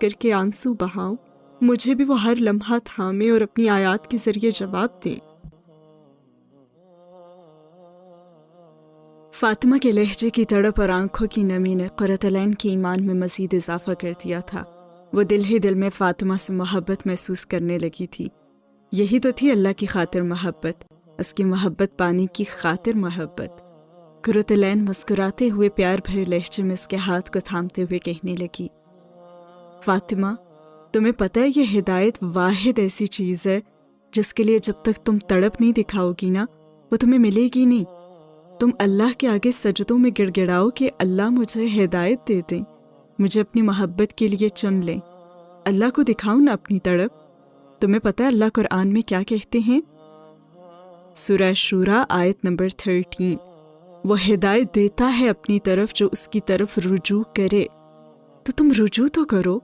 کر کے آنسو بہاؤں، مجھے بھی وہ ہر لمحہ تھامے اور اپنی آیات کے ذریعے جواب دیں۔ فاطمہ کے لہجے کی تڑپ اور آنکھوں کی نمی نے قرۃ العین کے ایمان میں مزید اضافہ کر دیا تھا۔ وہ دل ہی دل میں فاطمہ سے محبت محسوس کرنے لگی تھی۔ یہی تو تھی اللہ کی خاطر محبت، اس کی محبت پانے کی خاطر محبت۔ قرۃ العین مسکراتے ہوئے پیار بھرے لہجے میں اس کے ہاتھ کو تھامتے ہوئے کہنے لگی، فاطمہ، تمہیں پتہ ہے یہ ہدایت واحد ایسی چیز ہے جس کے لیے جب تک تم تڑپ نہیں دکھاؤ گی نا، وہ تمہیں ملے گی نہیں۔ تم اللہ کے آگے سجدوں میں گڑ گڑاؤ کہ اللہ مجھے ہدایت دے دیں، مجھے اپنی محبت کے لیے چن لیں۔ اللہ کو دکھاؤ نا اپنی تڑپ۔ تمہیں پتہ ہے اللہ قرآن میں کیا کہتے ہیں؟ سورہ شورى آیت نمبر 13، وہ ہدایت دیتا ہے اپنی طرف جو اس کی طرف رجوع کرے۔ تو تم رجوع تو کرو۔